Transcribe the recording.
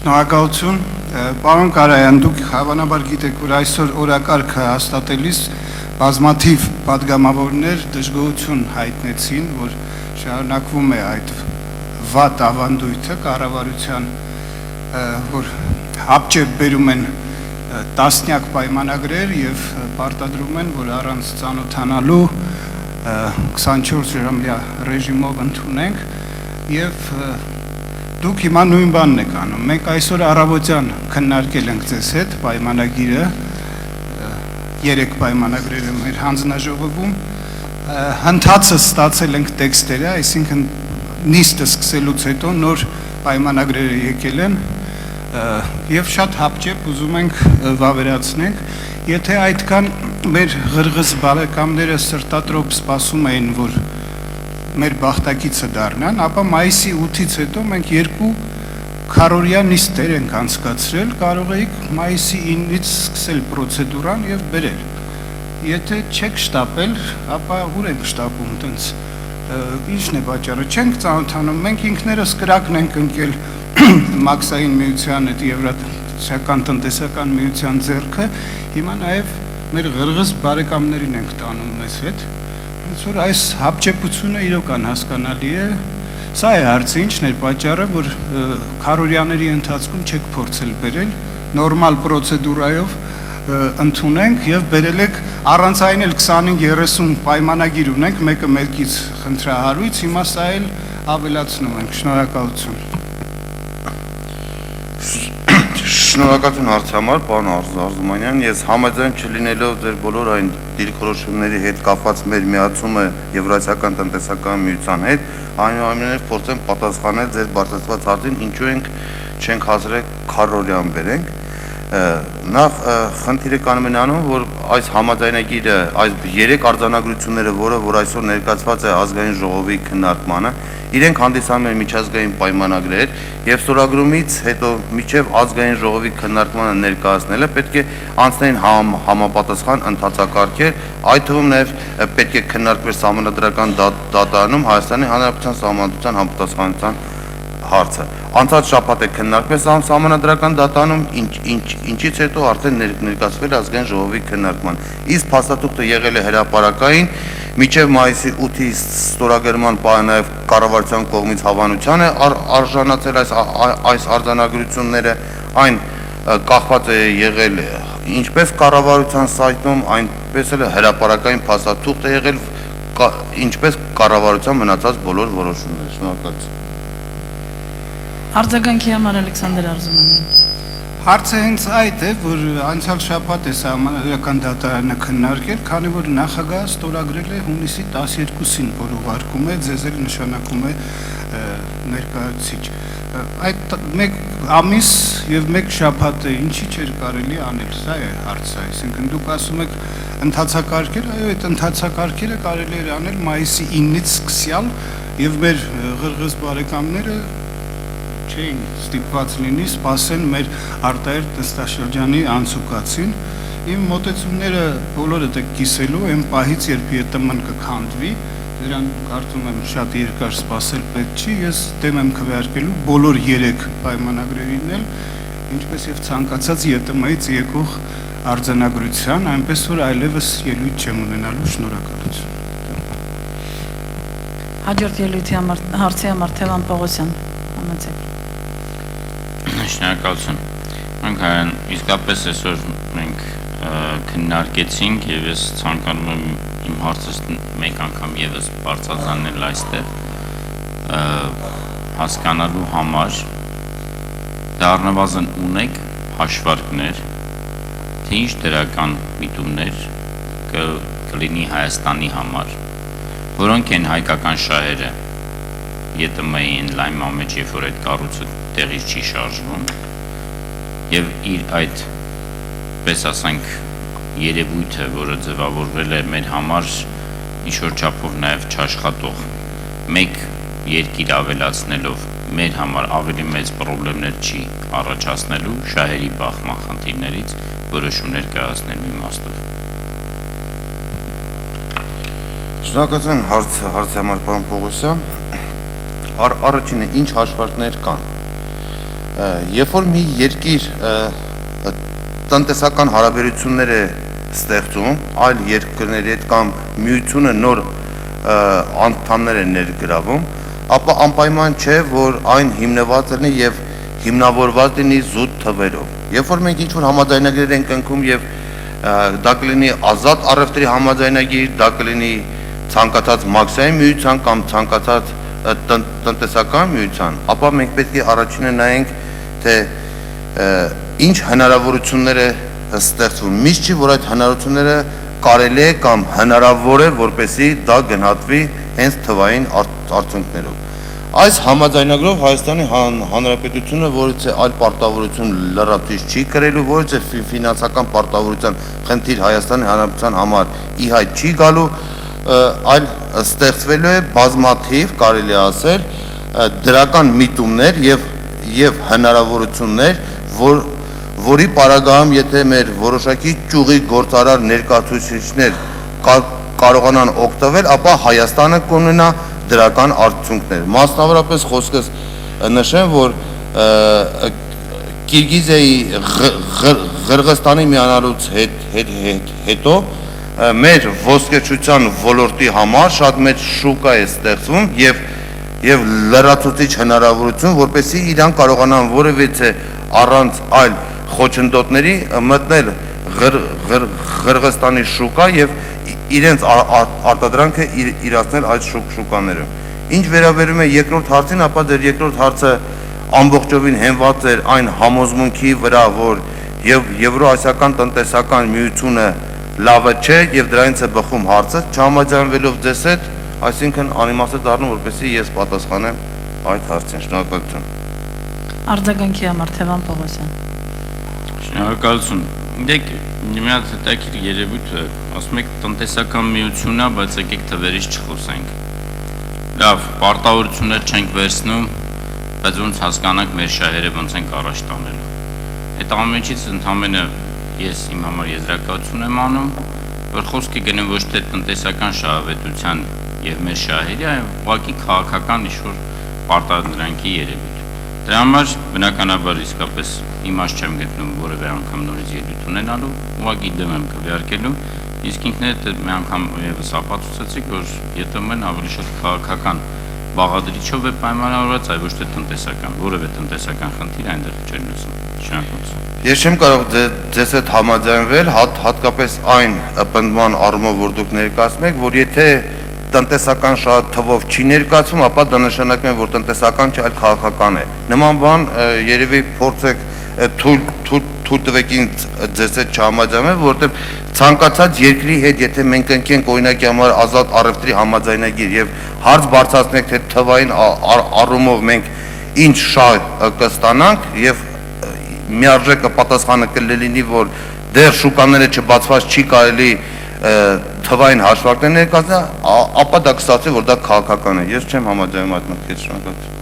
Շնորհակալություն, պարոն Կարայան, դուք հավանաբար գիտեք, որ այսօր օրակարգը հաստատելիս բազմաթիվ պատգամավորներ դժգոհություն հայտնեցին, որ շարունակվում է այդ վատ ավանդույթը կառավարության, որ հապճեպ բերում են տասնյակ պայմանագրեր եւ պարտադրում են, որ առանց ծանոթանալու 24 ժամյա ռեժիմով ընդունենք եւ դուք հիմա նույն բանն եք անում։ Մենք այսօր առավոտյան քննարկել ենք ձեզ հետ պայմանագիրը, 3 պայմանագրերը մեր հանձնաժողովում, հնդածը ստացել ենք տեքստերը, այսինքն նիստը սկսելուց հետո նոր պայմանագրերը եկել են եւ շատ հապճեպ ուզում ենք վավերացնենք, եթե այդքան մեր ղրղыз բարեկամները սրտատրոփ սպասում էին, որ մեր բախտակիցը դառնան, ապա մայիսի 8-ից հետո մենք 2 քառօրյա նիստեր ենք անցկացրել, կարող էիք մայիսի 9-ից սկսել պրոցեդուրան եւ բերել։ Եթե չեք շտապել, ապա ուր ենք շտապում, տենց ինչն է պատճառը, չենք ծանոթանում, մենք ինքներս կրակն ենք ընկել մաքսային միության հետ Եվրասիական տնտեսական միության ձեռքը, հիմա նաեւ մեր ղրղыз բարեկամներին ենք տանում մեզ հետ։ Որ այս հապճեպությունը իրական հասկանալի է, սա է հարցը, ինչն էր պատճառը, որ քառօրյաների ընթացքում չեք փորձել բերել, նորմալ պրոցեդուրայով ընդունենք եւ բերել եք առանց այն էլ 25-30 պայմանագիր ունենք, մեկը մեկից խնդրահարույց, հիմա սա էլ ավելացնում ենք, շնորհակալություն։ Շնորհակալություն հարցի համար, պարոն Արզումանյան, ես համաձայն չլինելով ձեր բոլոր այն դիրքորոշումների հետ կապված մեր միացումը Եվրասիական տնտեսական միության հետ, այնուամենայնիվ փորձեմ պատասխանել ձեր բարձրացված հարցին, ինչու չենք հասրել քառօրյան բերենք։ Նախ խնդիրը կանում են անում, որ այս համաձայնագիրը, այս 3 արձանագրությունները, որ այսօր ներկայացված է ազգային ժողովի քննարկմանը, իրենք հանդիսանում են միջազգային պայմանագրեր եւ ստորագրումից հետո միջև ազգային ժողովի քննարկմանը ներկայացնելը պետք է անցնեն համապատասխան ընթացակարգեր, այդ թվում նաեւ պետք է քննարկվեր սահմանադրական դատարանում Հայաստանի Հանրապետության Սահմանադրության համապատասխանության հարցը։ Անցած շաբաթ է քննարկվել սահմանադրական դատարանում, ինչից հետո արդեն ներկայացվել ազգային ժողովի քննարկման։ Իսկ փաստաթուղթը եղել է հրապարակային, մինչև մայիսի 8-ի ստորագրման պահը նաև կառավարության կողմից հավանության է արժանացել այս արձանագրությունները, այն կախված է եղել ինչպես կառավարության սայթում, այնպես էլ հրապարակային փաստաթուղթ է եղել, ինչպես կառավարության մնացած բոլոր որոշումները։ Շնորհակալություն։ Արձագանքի համար Ալեքսանդր Արզումանյան։ Հարցը հենց այդ է, որ անցյալ շաբաթ է սահմանադրական դատարանը քննարկել, քանի որ նախագահը ստորագրել է հունիսի 12-ին, որ ուղարկում է, ձեզ էլ նշանակում է ներկայացուցիչ։ Այդ 1 ամիս եւ 1 շաբաթ է, ինչի չէր կարելի անել, սա է հարցը, այսինքն դուք ասում եք ընթացակարգեր, այո, այդ ընթացակարգերը կարելի էր անել մայիսի 9-ից սկսյալ եւ մեր ղրղыз բարեկամները չէին ստիպված լինի սպասեն մեր արտահերտ նստաշրջանի անցուկացին։ Իմ մոտեցումները բոլորը դեք կիսելու են պահից, երբ ԵՏՄ-ն կքանդվի, դրան կարծում եմ շատ երկար սպասել պետք չի, ես դեմ եմ քվեարկելու բոլոր 3 պայմանագրերին էլ, ինչպես եւ ցանկացած ԵՏՄ-ից եկող արձանագրության, այնպես որ այլևս ելույթ չեմ ունենալու, շնորհակալություն։ Հաջորդ ելույթի համար հարցի համար Թևան Պողոսյան, համեցեք։ Շնորհակալություն։ Մենք իսկապես այսօր մենք քննարկեցինք եւ ես ցանկանում եմ իմ հարցը մեկ անգամ եւս բարձրացնել այստեղ հասկանալու համար դառնավազն ունեք հաշվարկներ, թե ինչ դրական միտումներ կլինի Հայաստանի համար, որոնք են հայկական շահերը ԵՏՄ-ին լայնման մեջ, երբ որ այդ կառույցը տեղից չի շարժվում եւ իր այդ պես ասենք երևույթը, որը ձևավորվել է մեր համար ինչ-որ չափով նաեւ չաշխատող մեկ երկիր ավելացնելով մեր համար ավելի մեծ խնդիրներ չի առաջացնելու շահերի բախման խնդիրներից որոշումներ կայացնելու իմաստով։ Շնորհակալություն հարցի համար, պարոն Պողոսյան։ Առաջինը ինչ հաշվարկներ կան։ Երբ որ մի երկիր տնտեսական հարաբերություններ է ստեղծում այլ երկրների հետ կամ միությունը նոր անդամներ են ներգրավում, ապա անպայման չէ, որ այն հիմնված լինի եւ հիմնավորված լինի զուտ թվերով։ Երբ որ մենք ինչ-որ համաձայնագրեր ենք կնքում եւ դա կլինի ազատ առևտրի համաձայնագիր, դա կլինի ցանկացած մաքսային միության կամ ցանկացած տնտեսական միության, ապա մենք պետք է առաջինը նայենք, թե ինչ հնարավորություններ է ստեղծվում։ Միշտ չի, որ այդ հնարավորությունները կարելի է կամ հնարավոր է, որպեսզի դա գնահատվի հենց թվային արդյունքներով։ Այս համաձայնագրով Հայաստանի Հանրապետությունը որից է այլ պարտավորություն լրացուցիչ չի կրելու, որից է ֆինանսական պարտավորության խնդիր Հայաստանի Հանրապետության համար ի հայտ չի գալու, այլ ստեղծվելու է բազմաթիվ, կարելի է ասել, դրական միտումներ եւ հնարավորություններ, որի պարագայում եթե մեր որոշակի ճյուղի գործարար ներկայացուցիչներ կարողանան օգտվել, ապա Հայաստանը կունենա դրական արդյունքներ։ Մասնավորապես խոսքս նշեմ, որ Կիրգիզիայի Ղրղստանի միանալուց հետո մեր ոսկերչության ոլորտի համար շատ մեծ շուկա է ստեղծվում եւ լրացուցիչ հնարավորություն, որպեսզի իրանք կարողանան որևիցե առանց այլ խոչընդոտների մտնել Ղրղստանի շուկա եւ իրենց արտադրանքը իրացնել այդ շուկաներում։ Ինչ վերաբերում է երկրորդ հարցին, ապա դեռ երկրորդ հարցը ամբողջովին հենված էր այն համոզմունքի վրա, որ Եվրոասիական տնտեսական միությունը լավը չէ եւ դրանից է բխում հարցը, չհամաձայնվելով ձեզ հետ, այսինքն անիմաստ է դառնում, որպեսզի ես պատասխանեմ այդ հարցին։ Շնորհակալություն։ Արձագանքի համար Թևան Պողոսյան։ Շնորհակալություն։ Դեք մի հատ հետաքրքիր երևույթ է, ասում եք տնտեսական միությունն է, բայց եկեք թվերից չխոսենք։ Լավ, պարտավորություններ չենք վերցնում, բայց ոնց հասկանանք մեր շահերը ոնց ենք առաջ տանելու։ Այդ ամենից ընդհանրապես ես իմ համար եզրակացություն եմ անում, որ խոսքը գնում ոչ թե տնտեսական շահավետության եւ մեր շահերի, այլ ուղղակի քաղաքական ինչ-որ պարտադրանքի երևույթ։ Դրա համար բնականաբար իսկապես իմաստ չեմ գտնում որևէ անգամ նորից ելույթ ունենալու, ուղղակի դեմ եմ քվեարկելու, իսկ ինքներդ մի անգամ եւս ապացուցեցիք, որ ԵՏՄ-ն ավելի շատ քաղաքական բաղադրիչով է պայմանավորված, այլ ոչ թե տնտեսական, որևէ տնտեսական խնդիր այնտեղ չէր լուծում։ Շնորհակալություն։ Ես չեմ կարող ձեզ հետ համաձայնվել, հատկապես այն պնդման առումով, որ դուք ներկայացնում եք, որ եթե տնտեսական շատ թվով չի ներկայացվում, ապա դա նշանակում է, որ տնտեսական չէ, այլ քաղաքական է։ Նման բան երևի փորձեք թույլ տվեք ինձ ձեզ հետ չհամաձայնվել, որովհետև ցանկացած երկրի հետ, եթե մենք ընկենք օրինակի համար ազատ առևտրի համաձայնագիր եւ հարց բարձրացնենք, թե թվային առումով մենք ինչ շահ կստանանք եւ միարժեքը պատասխանը կլինի, որ դեռ շուկաները չբացված չի կարելի թվային հաշվարկներ ներկայացնել, ապա դա կստացվի, որ դա քաղաքական է։ Ես չեմ համաձայնում այդ մտքից, շնորհակալություն։